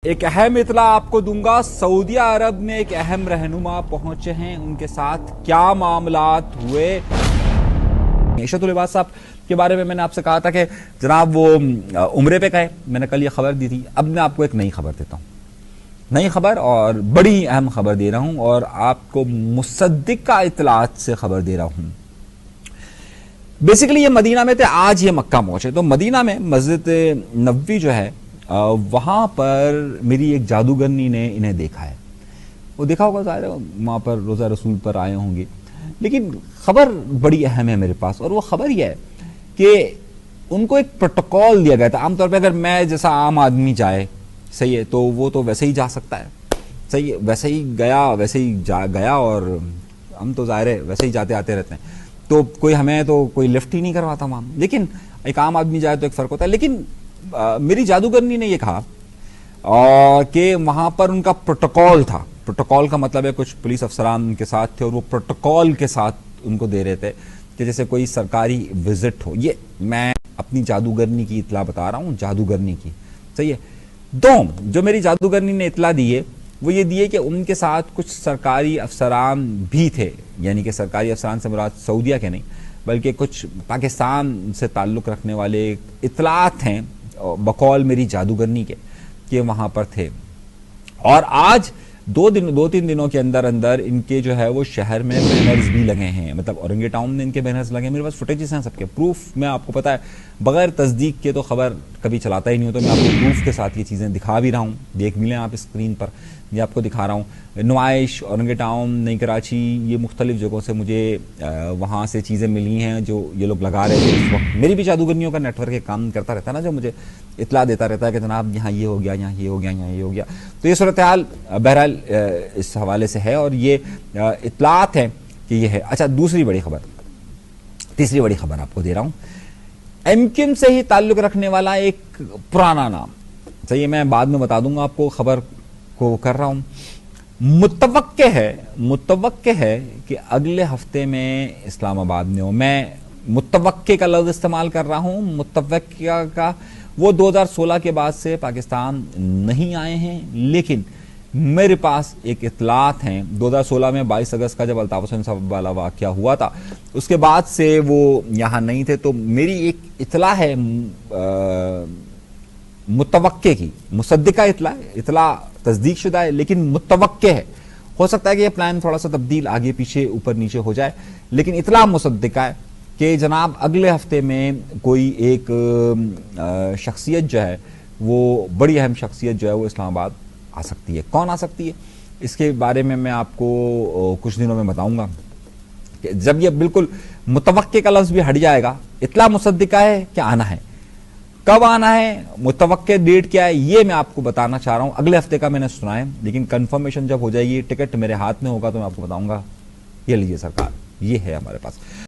एक अहम इतला आपको दूंगा। सऊदी अरब में एक अहम रहनुमा पहुंचे हैं, उनके साथ क्या मामलात हुए। इशरतुल इबाद साहब के बारे में मैंने आपसे कहा था कि जनाब वो उम्रे पे गए, मैंने कल ये खबर दी थी। अब मैं आपको एक नई खबर देता हूं, नई खबर और बड़ी अहम खबर दे रहा हूं और आपको मुसद्दिका इतलात से खबर दे रहा हूं। बेसिकली ये मदीना में थे, आज ये मक्का पहुंचे। तो मदीना में मस्जिद नबवी जो है वहां पर मेरी एक जादूगरनी ने इन्हें देखा है। वो देखा होगा, ज़ाहिर है वहां पर रोज़ा रसूल पर आए होंगे। लेकिन खबर बड़ी अहम है मेरे पास, और वो खबर यह है कि उनको एक प्रोटोकॉल दिया गया था। आमतौर पर अगर मैं जैसा आम आदमी जाए, सही है, तो वो तो वैसे ही जा सकता है, सही है, वैसे ही गया वैसे ही गया, और हम तो ज़ाहिर है वैसे ही जाते आते रहते हैं, तो कोई हमें तो कोई लिफ्ट ही नहीं करवाता वहाँ। लेकिन एक आम आदमी जाए तो एक फ़र्क होता है। लेकिन मेरी जादूगरनी ने यह कहा कि वहां पर उनका प्रोटोकॉल था। प्रोटोकॉल का मतलब है कुछ पुलिस अफसरान उनके साथ थे और वो प्रोटोकॉल के साथ उनको दे रहे थे कि जैसे कोई सरकारी विजिट हो। ये मैं अपनी जादूगरनी की इतला बता रहा हूं, जादूगरनी की, सही है। जो मेरी जादूगरनी ने इतला दी है वो ये दिए कि उनके साथ कुछ सरकारी अफसरान भी थे, यानी कि सरकारी अफसरान से मुराद सऊदीया के नहीं बल्कि कुछ पाकिस्तान से ताल्लुक़ रखने वाले इतलात हैं बकौल मेरी जादूगरनी के वहां पर थे। और आज दो तीन दिनों के अंदर अंदर इनके जो है वो शहर में बैनर्स भी लगे हैं, मतलब औरंगे टाउन में इनके बैनर्स लगे हैं। मेरे पास फुटेजेस हैं सबके, प्रूफ मैं आपको पता है बगैर तस्दीक के तो खबर कभी चलाता ही नहीं हो, तो मैं आपको प्रूफ के साथ ये चीज़ें दिखा भी रहा हूँ। देख मिलें आप स्क्रीन पर, ये आपको दिखा रहा हूँ। नुमाइश, औरंगे टाउन, नई कराची, ये मुख्तलिफ जगहों से मुझे वहाँ से चीज़ें मिली हैं जो ये लोग लगा रहे थे इस वक्त। मेरी भी जादूगरनियों का नेटवर्क एक काम करता रहता है ना, जो मुझे इतला देता रहता है कि जनाब यहाँ ये हो गया, यहाँ ये हो गया, यहाँ ये हो गया। तो ये सूरत हाल बहरहाल इस हवाले से है और ये इतलात है कि ये है। अच्छा, तीसरी बड़ी खबर आपको दे रहा हूँ। एमक्यूएम से ही ताल्लुक़ रखने वाला एक पुराना नाम, सही है, मैं बाद में बता दूंगा आपको, खबर को कर रहा हूं। मुतवक्के है कि अगले हफ्ते में इस्लामाबाद में हो। मैं मुतवक्के का लफ्ज इस्तेमाल कर रहा हूं। मुतवक्का का वो 2016 के बाद से पाकिस्तान नहीं आए हैं, लेकिन मेरे पास एक इतलात हैं 2016 में 22 अगस्त का जब अल्ताफ हुसैन साहब वाला वाक़या हुआ था, उसके बाद से वो यहां नहीं थे। तो मेरी एक इतला है मुतवक्के की, मुसद्दिका इतला तस्दीक शुदा है लेकिन मुतवक्के है। हो सकता है कि यह प्लान थोड़ा सा तब्दील आगे पीछे ऊपर नीचे हो जाए, लेकिन इतला मुसद्दिका है कि जनाब अगले हफ्ते में कोई एक शख्सियत जो है वो बड़ी अहम शख्सियत जो है वो इस्लामाबाद आ सकती है। कौन आ सकती है इसके बारे में मैं आपको कुछ दिनों में बताऊंगा कि जब ये बिल्कुल मुतवक्के का लफ्ज भी हट जाएगा। इतला मुसद्दिका है कि आना है, कब आना है, मुतवक्के डेट क्या है, ये मैं आपको बताना चाह रहा हूं। अगले हफ्ते का मैंने सुना है, लेकिन कंफर्मेशन जब हो जाएगी, टिकट मेरे हाथ में होगा तो मैं आपको बताऊंगा। ये लीजिए सरकार, ये है हमारे पास।